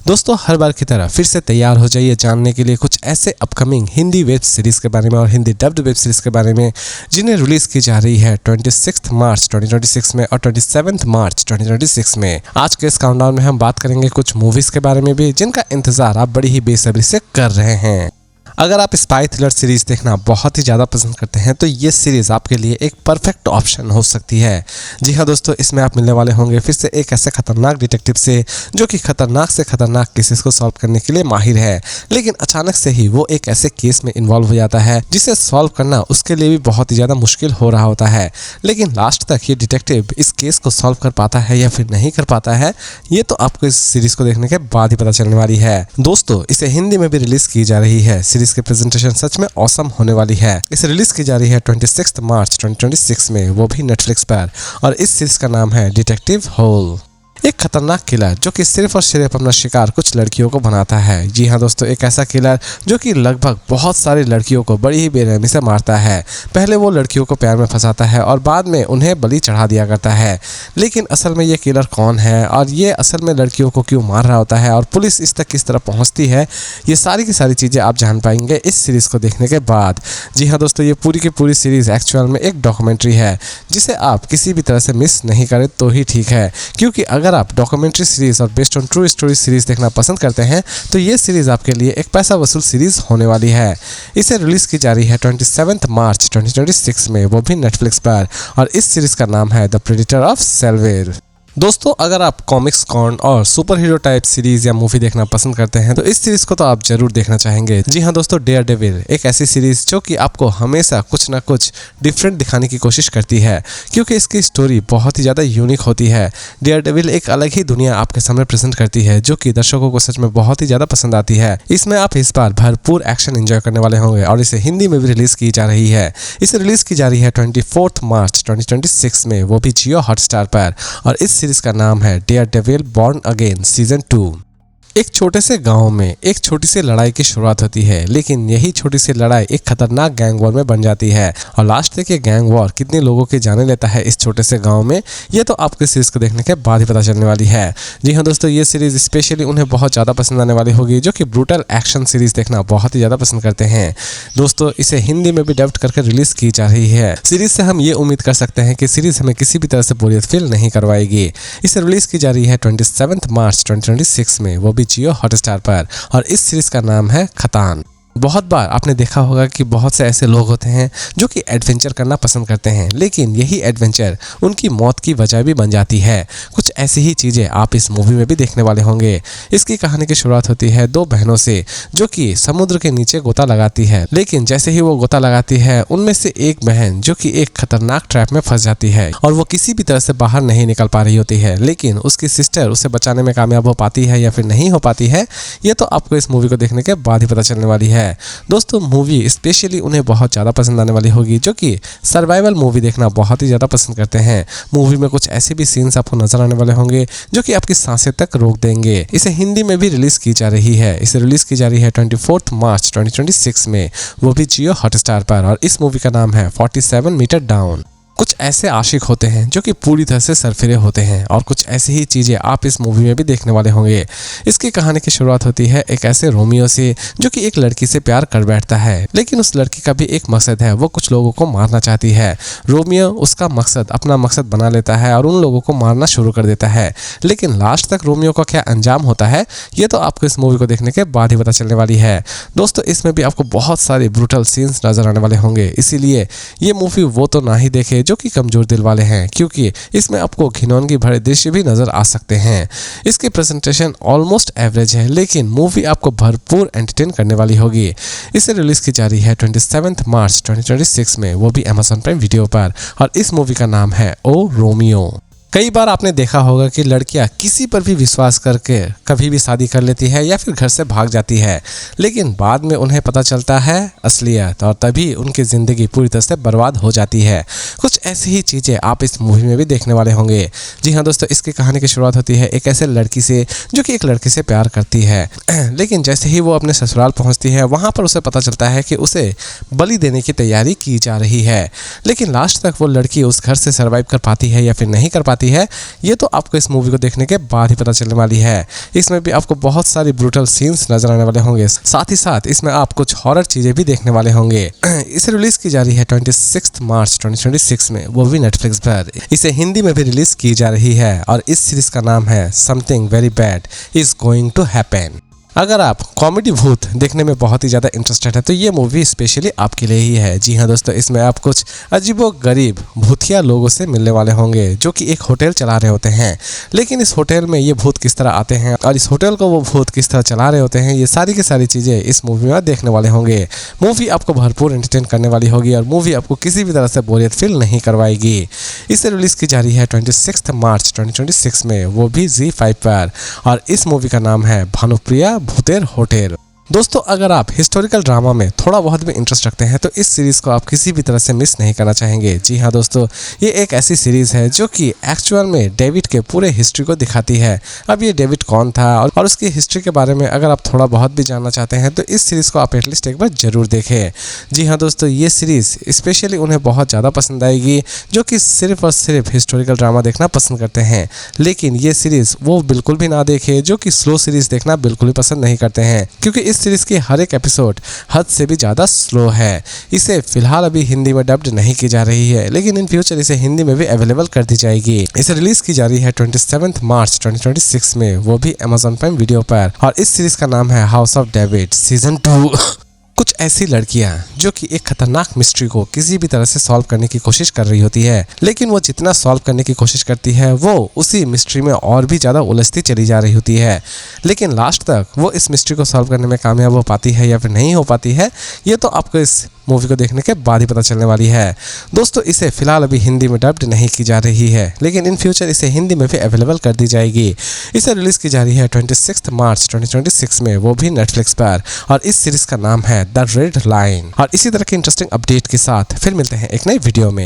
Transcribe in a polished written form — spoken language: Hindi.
दोस्तों हर बार की तरह फिर से तैयार हो जाइए जानने के लिए कुछ ऐसे अपकमिंग हिंदी वेब सीरीज के बारे में और हिंदी डब्ड वेब सीरीज के बारे में जिन्हें रिलीज की जा रही है 26 मार्च 2026 में और 27 मार्च 2026 में। आज के इस काउंटडाउन में हम बात करेंगे कुछ मूवीज के बारे में भी जिनका इंतजार आप बड़ी ही बेसब्री से कर रहे हैं। अगर आप स्पाई थ्रिलर सीरीज देखना बहुत ही ज़्यादा पसंद करते हैं तो ये सीरीज़ आपके लिए एक परफेक्ट ऑप्शन हो सकती है। जी हाँ दोस्तों, इसमें आप मिलने वाले होंगे फिर से एक ऐसे खतरनाक डिटेक्टिव से जो कि खतरनाक से खतरनाक केसेस को सॉल्व करने के लिए माहिर है, लेकिन अचानक से ही वो एक ऐसे केस में इन्वॉल्व हो जाता है जिसे सॉल्व करना उसके लिए भी बहुत ही ज़्यादा मुश्किल हो रहा होता है। लेकिन लास्ट तक ये डिटेक्टिव इस केस को सॉल्व कर पाता है या फिर नहीं कर पाता है, ये तो आपको इस सीरीज़ को देखने के बाद ही पता चलने वाली है। दोस्तों इसे हिंदी में भी रिलीज की जा रही है। सीरीज की प्रेजेंटेशन सच में ऑसम होने वाली है। इसे रिलीज की जा रही है 26 मार्च 2026 में, वो भी नेटफ्लिक्स पर, और इस सीरीज का नाम है डिटेक्टिव होल। एक खतरनाक किलर जो कि सिर्फ और सिर्फ अपना शिकार कुछ लड़कियों को बनाता है। जी हाँ दोस्तों, एक ऐसा किलर जो कि लगभग बहुत सारी लड़कियों को बड़ी ही बेरहमी से मारता है। पहले वो लड़कियों को प्यार में फंसाता है और बाद में उन्हें बलि चढ़ा दिया करता है। लेकिन असल में ये किलर कौन है और ये असल में लड़कियों को क्यों मार रहा होता है और पुलिस इस तक किस तरह पहुँचती है, ये सारी की सारी चीज़ें आप जान पाएंगे इस सीरीज़ को देखने के बाद। जी हाँ दोस्तों, ये पूरी की पूरी सीरीज़ एक्चुअल में एक डॉक्यूमेंट्री है जिसे आप किसी भी तरह से मिस नहीं करें तो ही ठीक है, क्योंकि अगर आप डॉक्यूमेंट्री सीरीज और based on true story series देखना पसंद करते हैं तो ये सीरीज आपके लिए एक पैसा वसूल सीरीज होने वाली है। इसे रिलीज की जा रही है 27 मार्च 2026 में, वो भी नेटफ्लिक्स पर, और इस सीरीज का नाम है द प्रेडेटर ऑफ सेल्वेर। दोस्तों अगर आप कॉमिक्स कॉन और सुपर हीरो टाइप सीरीज या मूवी देखना पसंद करते हैं तो इस सीरीज को तो आप जरूर देखना चाहेंगे। जी हाँ दोस्तों, डेयरडेविल एक ऐसी सीरीज जो कि आपको हमेशा कुछ ना कुछ डिफरेंट दिखाने की कोशिश करती है, क्योंकि इसकी स्टोरी बहुत ही ज़्यादा यूनिक होती है। डेयरडेविल एक अलग ही दुनिया आपके सामने प्रेजेंट करती है जो कि दर्शकों को सच में बहुत ही ज़्यादा पसंद आती है। इसमें आप इस बार भरपूर एक्शन एंजॉय करने वाले होंगे और इसे हिंदी में भी रिलीज की जा रही है। इसे रिलीज की जा रही है 24 मार्च 2026 में, वो भी जियो हॉटस्टार पर, और इस सीरीज का नाम है डेयरडेविल बॉर्न अगेन सीजन 2। एक छोटे से गांव में एक छोटी सी लड़ाई की शुरुआत होती है, लेकिन यही छोटी सी लड़ाई एक खतरनाक गैंग वॉर में बन जाती है और लास्ट तक ये गैंग वॉर कितने लोगों के जाने लेता है इस छोटे से गांव में, ये तो आपको इस सीरीज को देखने के बाद ही पता चलने वाली है। जी हाँ दोस्तों, ये सीरीज स्पेशली उन्हें बहुत ज़्यादा पसंद आने वाली होगी जो कि ब्रूटल एक्शन सीरीज देखना बहुत ही ज़्यादा पसंद करते हैं। दोस्तों इसे हिंदी में भी डब्ड करके रिलीज की जा रही है। सीरीज से हम ये उम्मीद कर सकते हैं कि सीरीज हमें किसी भी तरह से बोरियत फील नहीं करवाएगी। इसे रिलीज की जा रही है 27 मार्च 2026 में, वो भी जियो हॉटस्टार पर, और इस सीरीज का नाम है खतान। बहुत बार आपने देखा होगा कि बहुत से ऐसे लोग होते हैं जो कि एडवेंचर करना पसंद करते हैं, लेकिन यही एडवेंचर उनकी मौत की वजह भी बन जाती है। कुछ ऐसी ही चीज़ें आप इस मूवी में भी देखने वाले होंगे। इसकी कहानी की शुरुआत होती है दो बहनों से जो कि समुद्र के नीचे गोता लगाती है, लेकिन जैसे ही वो गोता लगाती है उनमें से एक बहन जो कि एक खतरनाक ट्रैप में फंस जाती है और वो किसी भी तरह से बाहर नहीं निकल पा रही होती है, लेकिन उसकी सिस्टर उसे बचाने में कामयाब हो पाती है या फिर नहीं हो पाती है, ये तो आपको इस मूवी को देखने के बाद ही पता चलने वाली है। दोस्तों मूवी स्पेशली उन्हें बहुत ज़्यादा पसंद आने वाली होगी जो कि सर्वाइवल मूवी देखना बहुत ही ज़्यादा पसंद करते हैं। मूवी में कुछ ऐसे भी सीन्स आपको नजर आने वाले होंगे जो कि आपकी सांसें तक रोक देंगे। इसे हिंदी में भी रिलीज की जा रही है। इसे रिलीज की जा रही है 24 मार्च 2026 में, वो भी जियो हॉटस्टार पर, और इस मूवी का नाम है 47 मीटर डाउन। कुछ ऐसे आशिक होते हैं जो कि पूरी तरह से सरफिरे होते हैं और कुछ ऐसी ही चीज़ें आप इस मूवी में भी देखने वाले होंगे। इसकी कहानी की शुरुआत होती है एक ऐसे रोमियो से जो कि एक लड़की से प्यार कर बैठता है, लेकिन उस लड़की का भी एक मकसद है, वो कुछ लोगों को मारना चाहती है। रोमियो उसका मकसद अपना मकसद बना लेता है और उन लोगों को मारना शुरू कर देता है, लेकिन लास्ट तक रोमियो का क्या अंजाम होता है ये तो आपको इस मूवी को देखने के बाद ही पता चलने वाली है। दोस्तों इसमें भी आपको बहुत सारे ब्रूटल सीन्स नजर आने वाले होंगे, इसीलिए ये मूवी वो तो ना ही देखे जो कि कमजोर दिल वाले हैं, क्योंकि इसमें आपको घिनौनगी भरे दृश्य भी नजर आ सकते हैं। इसकी प्रेजेंटेशन ऑलमोस्ट एवरेज है, लेकिन मूवी आपको भरपूर एंटरटेन करने वाली होगी। इसे रिलीज की जा रही है 27 मार्च 2026 में, वो भी अमेज़न प्राइम वीडियो पर, और इस मूवी का नाम है ओ रोमियो। कई बार आपने देखा होगा कि लड़कियां किसी पर भी विश्वास करके कभी भी शादी कर लेती है या फिर घर से भाग जाती है, लेकिन बाद में उन्हें पता चलता है असलियत और तभी उनकी ज़िंदगी पूरी तरह से बर्बाद हो जाती है। कुछ ऐसी ही चीज़ें आप इस मूवी में भी देखने वाले होंगे। जी हाँ दोस्तों, इसकी कहानी की शुरुआत होती है एक ऐसे लड़की से जो कि एक लड़के से प्यार करती है, लेकिन जैसे ही वो अपने ससुराल पहुँचती है वहाँ पर उसे पता चलता है कि उसे बलि देने की तैयारी की जा रही है, लेकिन लास्ट तक वो लड़की उस घर से सर्वाइव कर पाती है या फिर नहीं कर पाती दिखाती है ये तो आपको इस मूवी को देखने के बाद ही पता चलने वाली है। इसमें भी आपको बहुत सारी ब्रूटल सीन्स नजर आने वाले होंगे, साथ ही साथ इसमें आप कुछ हॉरर चीजें भी देखने वाले होंगे। इसे रिलीज की जा रही है 26 मार्च 2026 में, वो भी नेटफ्लिक्स पर। इसे हिंदी में भी रिलीज की जा रही है और इस सीरीज का नाम है something very bad is going to happen. अगर आप कॉमेडी भूत देखने में बहुत ही ज़्यादा इंटरेस्टेड है तो ये मूवी स्पेशली आपके लिए ही है। जी हाँ दोस्तों, इसमें आप कुछ अजीबोगरीब भूतिया लोगों से मिलने वाले होंगे जो कि एक होटल चला रहे होते हैं। लेकिन इस होटल में ये भूत किस तरह आते हैं और इस होटल को वो भूत किस तरह चला रहे होते हैं, ये सारी की सारी चीज़ें इस मूवी में देखने वाले होंगे। मूवी आपको भरपूर एंटरटेन करने वाली होगी और मूवी आपको किसी भी तरह से बोरियत फील नहीं करवाएगी। इसे रिलीज़ की जा रही है 26 मार्च 2026 में, वो भी ZEE5 पर, और इस मूवी का नाम है भानुप्रिया भूतेर होटल। दोस्तों, अगर आप हिस्टोरिकल ड्रामा में थोड़ा बहुत भी इंटरेस्ट रखते हैं तो इस सीरीज़ को आप किसी भी तरह से मिस नहीं करना चाहेंगे। जी हाँ दोस्तों, ये एक ऐसी सीरीज़ है जो कि एक्चुअल में डेविड के पूरे हिस्ट्री को दिखाती है। अब ये डेविड कौन था और उसकी हिस्ट्री के बारे में अगर आप थोड़ा बहुत भी जानना चाहते हैं तो इस सीरीज़ को आप एटलीस्ट एक बार ज़रूर देखें। जी हाँ दोस्तों, ये सीरीज़ स्पेशली उन्हें बहुत ज़्यादा पसंद आएगी जो कि सिर्फ और सिर्फ हिस्टोरिकल ड्रामा देखना पसंद करते हैं। लेकिन ये सीरीज़ वो बिल्कुल भी ना देखे जो कि स्लो सीरीज़ देखना बिल्कुल भी पसंद नहीं करते हैं, क्योंकि इस सीरीज की हर एक एपिसोड हद से भी ज़्यादा स्लो है। इसे फिलहाल अभी हिंदी में डब्ड नहीं की जा रही है, लेकिन इन फ्यूचर इसे हिंदी में भी अवेलेबल कर दी जाएगी। इसे रिलीज की जा रही है 27 मार्च 2026 में, वो भी Amazon प्राइम वीडियो पर, और इस सीरीज का नाम है हाउस ऑफ डेविड सीजन 2। कुछ ऐसी लड़कियां जो कि एक खतरनाक मिस्ट्री को किसी भी तरह से सॉल्व करने की कोशिश कर रही होती है, लेकिन वो जितना सॉल्व करने की कोशिश करती है वो उसी मिस्ट्री में और भी ज़्यादा उलझती चली जा रही होती है। लेकिन लास्ट तक वो इस मिस्ट्री को सॉल्व करने में कामयाब हो पाती है या फिर नहीं हो पाती है, ये तो आपको इस मूवी को देखने के बाद ही पता चलने वाली है। दोस्तों, इसे फिलहाल अभी हिंदी में डब्ड नहीं की जा रही है, लेकिन इन फ्यूचर इसे हिंदी में भी अवेलेबल कर दी जाएगी। इसे रिलीज की जा रही है 26 मार्च 2026 में, वो भी नेटफ्लिक्स पर, और इस सीरीज का नाम है द रेड लाइन। और इसी तरह के इंटरेस्टिंग अपडेट के साथ फिर मिलते हैं एक नई वीडियो में।